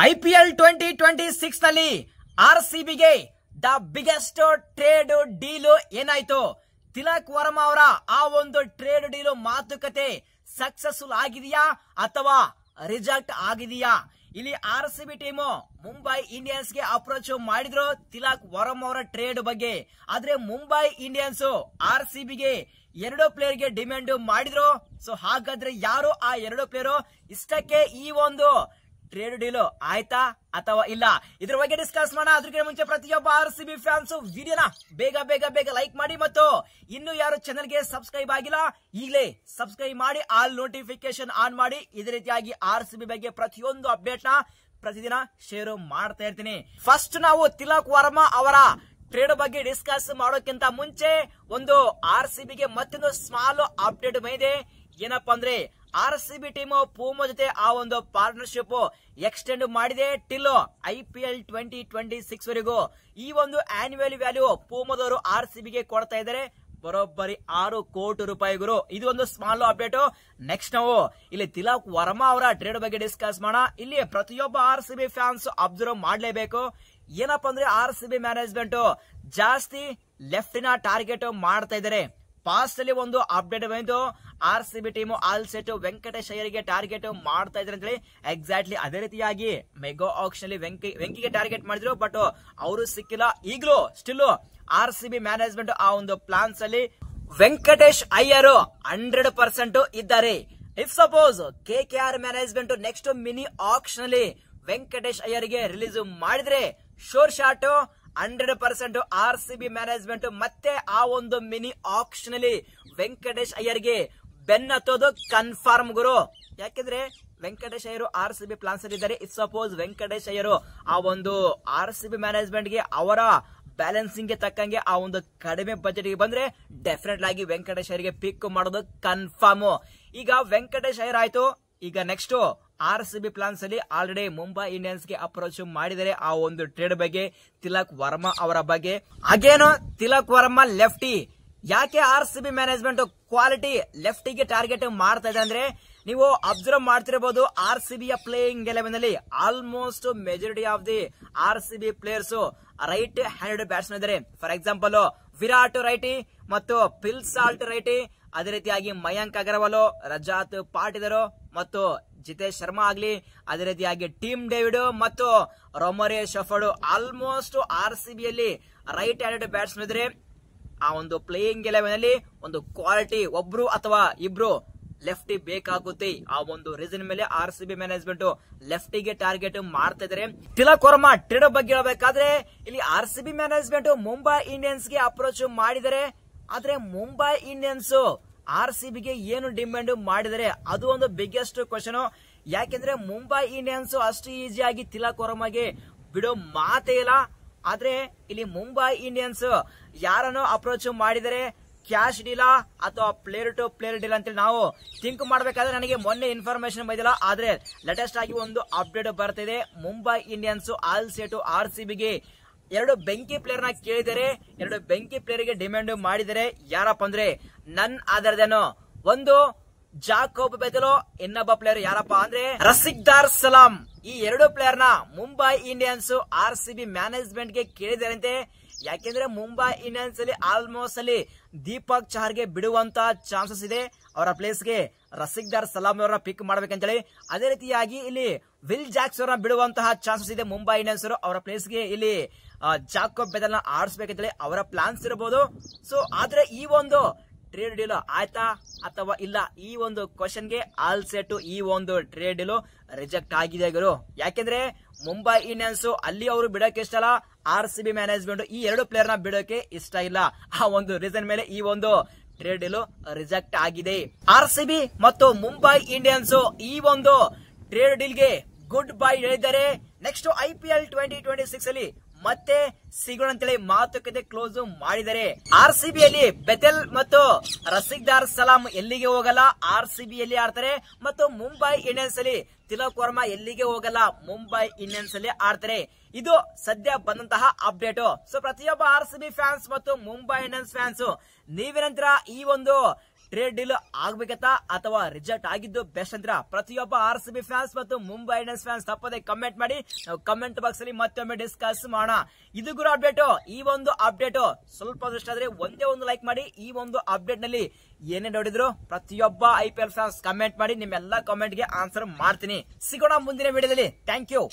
IPL 2026 ನಲ್ಲಿ RCBಗೆ the biggest trade deal ಏನಾಯ್ತು? ತಿಲಕ್ ವರ್ಮಾ ಅವರ ಆ ಒಂದು ಟ್ರೇಡ್ ಡೀಲ್ ಮಾತುಕತೆ ಸಕ್ಸಸ್ಫುಲ್ ಆಗಿದೆಯಾ ಅಥವಾ ರಿಜೆಕ್ಟ್ ಆಗಿದೆಯಾ? ಇಲ್ಲಿ RCB ಟೀಮು ಮುಂಬೈ ಇಂಡಿಯನ್ಸ್ ಗೆ ಅಪ್ರೋಚ್ ಮಾಡಿದ್ರು ತಿಲಕ್ ವರ್ಮಾ ಅವರ ಟ್ರೇಡ್ ಬಗ್ಗೆ. ಆದ್ರೆ ಮುಂಬೈ ಇಂಡಿಯನ್ಸ್ RCBಗೆ 2 ಪ್ಲೇಯರ್ ಗೆ ಡಿಮ್ಯಾಂಡ್ ಮಾಡಿದ್ರು. ಸೊ ಹಾಗಾದ್ರೆ ಯಾರು ಆ 2 ಪ್ಲೇಯರ್? ಇಷ್ಟಕ್ಕೆ ಈ ಒಂದು ಟ್ರೇಡ್ ಡೀಲ್ ಆಯ್ತಾ ಅಥವಾ ಇಲ್ಲ, ಇದ್ರ ಬಗ್ಗೆ ಡಿಸ್ಕಸ್ ಮಾಡೋಣ. ಅದಕ್ಕೆ ಮುಂಚೆ ಪ್ರತಿಯೊಬ್ಬ RCB ಫ್ಯಾನ್ಸ್ ವಿಡಿಯೋನ ಬೇಗ ಲೈಕ್ ಮಾಡಿ, ಮತ್ತು ಇನ್ನು ಯಾರು ಚಾನೆಲ್ ಗೆ ಸಬ್ಸ್ಕ್ರೈಬ್ ಆಗಿಲ್ಲ ಈಗಲೇ ಸಬ್ಸ್ಕ್ರೈಬ್ ಮಾಡಿ, ಆಲ್ ನೋಟಿಫಿಕೇಶನ್ ಆನ್ ಮಾಡಿ. ಇದೇ ರೀತಿಯಾಗಿ RCB ಬಗ್ಗೆ ಪ್ರತಿಯೊಂದು ಅಪ್ಡೇಟ್ ನ ಪ್ರತಿದಿನ ಶೇರ್ ಮಾಡ್ತಾ ಇರ್ತೀನಿ. ಫಸ್ಟ್ ನಾವು ತಿಲಕ್ ವರ್ಮಾ ಅವರ ಟ್ರೇಡ್ ಬಗ್ಗೆ ಡಿಸ್ಕಸ್ ಮಾಡೋಕ್ಕಿಂತ ಮುಂಚೆ ಒಂದು RCBಗೆ ಮತ್ತೊಂದು ಸ್ಮಾಲ್ ಅಪ್ಡೇಟ್ ಬಂದಿದೆ. ಏನಪ್ಪಾ ಅಂದ್ರೆ RCB ಟೀಮ್ ಪೂಮಾ ಜೊತೆ ಆ ಒಂದು ಪಾರ್ಟ್ನರ್ಶಿಪ್ ಎಕ್ಸ್ಟೆಂಡ್ ಮಾಡಿದೆ ಟಿಲ್ IPL 2026 ವರೆಗೂ. ಈ ಒಂದು ಆನ್ಯುವಲ್ ವ್ಯಾಲ್ಯೂ ಪೂಮಾದವರು RCBಗೆ ಕೊಡ್ತಾ ಇದ್ದಾರೆ ಬರೋಬ್ಬರಿ 6 ಕೋಟಿ ರೂಪಾಯಿಗಳು. ಇದು ಒಂದು ಸ್ಮಾಲ್ ಅಪ್ಡೇಟ್. ನೆಕ್ಸ್ಟ್ ನಾವು ಇಲ್ಲಿ ತಿಲಕ್ ವರ್ಮಾ ಅವರ ಟ್ರೇಡ್ ಬಗ್ಗೆ ಡಿಸ್ಕಸ್ ಮಾಡೋಣ. ಇಲ್ಲಿ ಪ್ರತಿಯೊಬ್ಬ RCB ಫ್ಯಾನ್ಸ್ ಅಬ್ಸರ್ವ್ ಮಾಡಲೇಬೇಕು. ಏನಪ್ಪಾ ಅಂದ್ರೆ RCB ಮ್ಯಾನೇಜ್ಮೆಂಟ್ ಜಾಸ್ತಿ ಲೆಫ್ಟಿನ ಟಾರ್ಗೆಟ್ ಮಾಡ್ತಾ ಇದ್ದಾರೆ. ಪಾಸ್ಟ್ ಅಲ್ಲಿ ಒಂದು ಅಪ್ಡೇಟ್ ಬಂತು, RCB team all set Venkatesh ಅಯ್ಯರ್ಗೆ ಟಾರ್ಗೆಟ್ ಮಾಡ್ತಾ ಇದ್ರೆ ಅಂತ ಹೇಳಿ. ಎಕ್ಸಾಕ್ಟ್ಲಿ ಅದೇ ರೀತಿಯಾಗಿ ಮೆಗಾ ಆಕ್ಷನ್ ಅಲ್ಲಿ ವೆಂಕಿಗೆ ಟಾರ್ಗೆಟ್ ಮಾಡಿದ್ರು, ಬಟ್ ಅವರು ಸಿಕ್ಕಿಲ್ಲ. ಈಗಲೂ ಸ್ಟಿಲ್ RCB ಮ್ಯಾನೇಜ್ಮೆಂಟ್ ಆ ಒಂದು ಪ್ಲಾನ್ಸ್ ಅಲ್ಲಿ ವೆಂಕಟೇಶ್ ಅಯ್ಯರ್ 100% ಇದ್ದಾರೆ. If suppose KKR management next mini action ಅಲ್ಲಿ ವೆಂಕಟೇಶ್ ಅಯ್ಯರ್ಗೆ ರಿಲೀಸ್ ಮಾಡಿದ್ರೆ ಶೋರ್ ಶಾಟ್ 100% RCB ಮ್ಯಾನೇಜ್ಮೆಂಟ್ ಮತ್ತೆ ಆ ಒಂದು ಮಿನಿ ಆಕ್ಷನ್ ಅಲ್ಲಿ ವೆಂಕಟೇಶ್ ಅಯ್ಯರ್ಗೆ ಬೆನ್ನತ್ತೋದು ಕನ್ಫರ್ಮ್ ಗುರು. ಯಾಕೆಂದ್ರೆ ವೆಂಕಟೇಶ್ ಅಯ್ಯರ್ RCB ಪ್ಲಾನ್ಸ್ ಅಲ್ಲಿ ಇದ್ದಾರೆ. ಇಫ್ ಸಪೋಸ್ ವೆಂಕಟೇಶ್ ಅಯ್ಯರ್ ಆ ಒಂದು RCB ಮ್ಯಾನೇಜ್ಮೆಂಟ್ ಗೆ ಅವರ ಬ್ಯಾಲೆನ್ಸಿಂಗ್ ಗೆ ತಕ್ಕಂಗೆ ಆ ಒಂದು ಕಡಿಮೆ ಬಜೆಟ್ ಗೆ ಬಂದ್ರೆ ಡೆಫಿನೆಟ್ ಆಗಿ ವೆಂಕಟೇಶ್ ಅಯ್ಯರ್ಗೆ ಪಿಕ್ ಮಾಡೋದು ಕನ್ಫರ್ಮ್. ಈಗ ವೆಂಕಟೇಶ್ ಅಯ್ಯರ್ ಆಯ್ತು. ಈಗ ನೆಕ್ಸ್ಟ್ RCB ಪ್ಲಾನ್ಸ್ ಅಲ್ಲಿ ಆಲ್ರೆಡಿ ಮುಂಬೈ ಇಂಡಿಯನ್ಸ್ ಗೆ ಅಪ್ರೋಚ್ ಮಾಡಿದರೆ ಆ ಒಂದು ಟ್ರೇಡ್ ಬಗ್ಗೆ, ತಿಲಕ್ ವರ್ಮಾ ಅವರ ಬಗ್ಗೆ. Again Tilak Varma lefty. ಯಾಕೆ RCB ಮ್ಯಾನೇಜ್ಮೆಂಟ್ ಕ್ವಾಲಿಟಿ ಲೆಫ್ಟಿಗೆ ಟಾರ್ಗೆಟ್ ಮಾಡ್ತಾ ಇದೆ ಅಂದ್ರೆ, ನೀವು ಅಬ್ಸರ್ವ್ ಮಾಡ್ತಿರಬಹುದು RCB ಯ ಪ್ಲೇಯಿಂಗ್ ಎಲೆವೆನ್ ಅಲ್ಲಿ almost majority of the RCB players right handed batsman ಇದ್ದಾರೆ. ಫಾರ್ ಎಕ್ಸಾಂಪಲ್ ವಿರಾಟ್ ರೈಟಿ ಮತ್ತು ಫಿಲ್ ಸಾಲ್ಟ್ ರೈಟಿ, ಅದೇ ರೀತಿಯಾಗಿ ಮಯಾಂಕ್ ಅಗರ್ವಾಲ್, ರಜಾತ್ ಪಾಟಿದಾರ್ ಮತ್ತು ಜಿತೇಶ್ ಶರ್ಮಾ ಆಗ್ಲಿ, ಅದೇ ರೀತಿಯಾಗಿ ಟೀಮ್ ಡೇವಿಡ್ ಮತ್ತು ರೊಮೊರೆ ಶಫರ್ಡ್ ಆಲ್ಮೋಸ್ಟ್ RCB ಯಲ್ಲಿ ರೈಟ್ ಹ್ಯಾಂಡೆಡ್ ಬ್ಯಾಟ್ಸ್ಮನ್ ಇದ್ರೆ. ಆ ಒಂದು ಪ್ಲೇಯಿಂಗ್ ಎಲೆವೆನ್ ಅಲ್ಲಿ ಒಂದು ಕ್ವಾಲಿಟಿ ಒಬ್ರು ಅಥವಾ ಇಬ್ರು ಲೆಫ್ಟಿ ಬೇಕಾಗುತ್ತೆ. ಆ ಒಂದು ರೀಸನ್ ಮೇಲೆ RCB ಮ್ಯಾನೇಜ್ಮೆಂಟ್ ಲೆಫ್ಟಿಗೆ ಟಾರ್ಗೆಟ್ ಮಾಡ್ತಾ ಇದ್ದಾರೆ. ತಿಲಕ್ ವರ್ಮಾ ಟ್ರೇಡ್ ಬಗ್ಗೆ ಹೇಳಬೇಕಾದ್ರೆ, ಇಲ್ಲಿ RCB ಮ್ಯಾನೇಜ್ಮೆಂಟ್ ಮುಂಬೈ ಇಂಡಿಯನ್ಸ್ ಗೆ ಅಪ್ರೋಚ್ ಮಾಡಿದರೆ. ಆದ್ರೆ ಮುಂಬೈ ಇಂಡಿಯನ್ಸ್ RCBಗೆ ಏನು ಡಿಮ್ಯಾಂಡ್ ಮಾಡಿದರೆ ಅದು ಒಂದು ಬಿಗ್ಗೆಸ್ಟ್ ಕ್ವಶನ್. ಯಾಕೆಂದ್ರೆ ಮುಂಬೈ ಇಂಡಿಯನ್ಸ್ ಅಷ್ಟು ಈಸಿಯಾಗಿ ತಿಲಕ್ ವರ್ಮಾಗೆ ಬಿಡೋ ಮಾತೇ ಇಲ್ಲ. ಆದ್ರೆ ಇಲ್ಲಿ ಮುಂಬೈ ಇಂಡಿಯನ್ಸ್ ಯಾರನ್ನು ಅಪ್ರೋಚ್ ಮಾಡಿದರೆ ಕ್ಯಾಶ್ ಡೀಲಾ ಅಥವಾ ಪ್ಲೇಯರ್ ಟು ಪ್ಲೇಯರ್ ಡೀಲ್ ಅಂತೇಳಿ ನಾವು ಥಿಂಕ್ ಮಾಡಬೇಕಾದ್ರೆ ನನಗೆ ಮೊನ್ನೆ ಇನ್ಫಾರ್ಮೇಶನ್ ಬಂದಿಲ್ಲ. ಆದ್ರೆ ಲೇಟೆಸ್ಟ್ ಆಗಿ ಒಂದು ಅಪ್ಡೇಟ್ ಬರ್ತಿದೆ. ಮುಂಬೈ ಇಂಡಿಯನ್ಸ್ ಆಲ್ ಸೆಟ್ RCBಗೆ 2 ಬೆಂಕಿ ಪ್ಲೇಯರ್ ನ ಕೇಳಿದರೆ, 2 ಬೆಂಕಿ ಪ್ಲೇಯರ್ ಗೆ ಡಿಮ್ಯಾಂಡ್ ಮಾಡಿದರೆ. ಯಾರಪ್ಪ ಅಂದ್ರೆ ನನ್ ಆಧಾರದೇನು ಒಂದು ಜಾಕೋಬ್ ಬೆದಲೋ, ಇನ್ನೊಬ್ಬ ಪ್ಲೇಯರ್ ಯಾರಪ್ಪ ಅಂದ್ರೆ ರಸಿಕ್ದಾರ್ ಸಲಾಂ. ಈ 2 ಪ್ಲೇಯರ್ ನ ಮುಂಬೈ ಇಂಡಿಯನ್ಸ್ RCB ಮ್ಯಾನೇಜ್ಮೆಂಟ್ ಗೆ ಕೇಳಿದಾರಂತೆ. ಯಾಕೆಂದ್ರೆ ಮುಂಬೈ ಇಂಡಿಯನ್ಸ್ ಅಲ್ಲಿ ಆಲ್ಮೋಸ್ಟ್ ಅಲ್ಲಿ ದೀಪಕ್ ಚಹರ್ಗೆ ಬಿಡುವಂತ ಚಾನ್ಸಸ್ ಇದೆ. ಅವರ ಪ್ಲೇಸ್ ಗೆ ರಸಿಕ್ದಾರ್ ಸಲಾಂ ಅವರನ್ನ ಪಿಕ್ ಮಾಡ್ಬೇಕಂತೇಳಿ. ಅದೇ ರೀತಿಯಾಗಿ ಇಲ್ಲಿ ವಿಲ್ ಜಾಕ್ಸ್ ಅವರನ್ನ ಬಿಡುವಂತಹ ಚಾನ್ಸಸ್ ಇದೆ ಮುಂಬೈ ಇಂಡಿಯನ್ಸ್ ಅವರು. ಅವರ ಪ್ಲೇಸ್ ಗೆ ಇಲ್ಲಿ ಜಾಕೋಬ್ ಬೆದಲ್ ನ ಆಡಿಸ್ಬೇಕಂತೇಳಿ ಅವರ ಪ್ಲಾನ್ಸ್ ಇರಬಹುದು. ಸೊ ಆದ್ರೆ ಈ ಒಂದು ಟ್ರೇಡ್ ಡೀಲ್ ಆಯ್ತಾ ಅಥವಾ ಇಲ್ಲ, ಈ ಒಂದು ಕ್ವಶನ್ ಗೆ ಆಲ್ ಸೆಟ್ ಈ ಒಂದು ಟ್ರೇಡ್ ಡೀಲ್ ರಿಜೆಕ್ಟ್ ಆಗಿದೆ ಗುರು. ಯಾಕೆಂದ್ರೆ ಮುಂಬೈ ಇಂಡಿಯನ್ಸ್ ಅಲ್ಲಿ ಅವರು ಬಿಡೋಕೆ ಇಷ್ಟ ಇಲ್ಲ, RCB ಮ್ಯಾನೇಜ್ಮೆಂಟ್ ಈ 2 ಪ್ಲೇಯರ್ ನ ಬಿಡೋಕೆ ಇಷ್ಟ ಇಲ್ಲ. ಆ ಒಂದು ರೀಸನ್ ಮೇಲೆ ಈ ಒಂದು ಟ್ರೇಡ್ ಡೀಲ್ ರಿಜೆಕ್ಟ್ ಆಗಿದೆ. RCB ಮತ್ತು ಮುಂಬೈ ಇಂಡಿಯನ್ಸ್ ಈ ಒಂದು ಟ್ರೇಡ್ ಡೀಲ್ ಗೆ ಗುಡ್ ಬೈ ಹೇಳಿದ್ದಾರೆ. ನೆಕ್ಸ್ಟ್ IPL 2026 ಅಲ್ಲಿ ಮತ್ತೆ ಸಿಗೋಣ ಅಂತೇಳಿ ಮಾತುಕತೆ ಕ್ಲೋಸ್ ಮಾಡಿದರೆ. RCB ಯಲ್ಲಿ ಬೆತೆಲ್ ಮತ್ತು ರಸಿಕ್ದಾರ್ ಸಲಾಂ ಎಲ್ಲಿಗೆ ಹೋಗಲ್ಲ, RCB ಯಲ್ಲಿ ಆಡ್ತಾರೆ. ಮತ್ತು ಮುಂಬೈ ಇಂಡಿಯನ್ಸ್ ಅಲ್ಲಿ ತಿಲಕ್ ವರ್ಮಾ ಎಲ್ಲಿಗೆ ಹೋಗಲ್ಲ, ಮುಂಬೈ ಇಂಡಿಯನ್ಸ್ ಅಲ್ಲಿ ಆಡ್ತಾರೆ. ಇದು ಸದ್ಯ ಬಂದಂತಹ ಅಪ್ಡೇಟ್. ಸೊ ಪ್ರತಿಯೊಬ್ಬ RCB ಫ್ಯಾನ್ಸ್ ಮತ್ತು ಮುಂಬೈ ಇಂಡಿಯನ್ಸ್ ಫ್ಯಾನ್ಸ್ ನೀವೇನಂತರ ಈ ಒಂದು ಟ್ರೇಡ್ ಡೀಲ್ ಆಗ್ಬೇಕತ್ತಾ ಅಥವಾ ರಿಜೆಕ್ಟ್ ಆಗಿದ್ದು ಬೆಸ್ಟ್ ಅಂತೀರಾ? ಪ್ರತಿಯೊಬ್ಬ RCB ಫ್ಯಾನ್ಸ್ ಮತ್ತು ಮುಂಬೈ ಇಂಡಿಯನ್ಸ್ ಫ್ಯಾನ್ಸ್ ತಪ್ಪದೆ ಕಮೆಂಟ್ ಮಾಡಿ. ನಾವು ಕಮೆಂಟ್ ಬಾಕ್ಸ್ ಅಲ್ಲಿ ಮತ್ತೊಮ್ಮೆ ಡಿಸ್ಕಸ್ ಮಾಡೋಣ. ಇದು ಕೂಡ ಅಪ್ಡೇಟ್. ಈ ಒಂದು ಅಪ್ಡೇಟ್ ಸ್ವಲ್ಪ ಇಷ್ಟ ಆದ್ರೆ ಒಂದೇ ಒಂದು ಲೈಕ್ ಮಾಡಿ. ಈ ಒಂದು ಅಪ್ಡೇಟ್ ನಲ್ಲಿ ಏನೇ ನೋಡಿದ್ರು ಪ್ರತಿಯೊಬ್ಬ IPL ಫ್ಯಾನ್ಸ್ ಕಮೆಂಟ್ ಮಾಡಿ. ನಿಮ್ಮೆಲ್ಲ ಕಮೆಂಟ್ ಗೆ ಆನ್ಸರ್ ಮಾಡ್ತೀನಿ. ಸಿಗೋಣ ಮುಂದಿನ ವಿಡಿಯೋದಲ್ಲಿ. Thank you.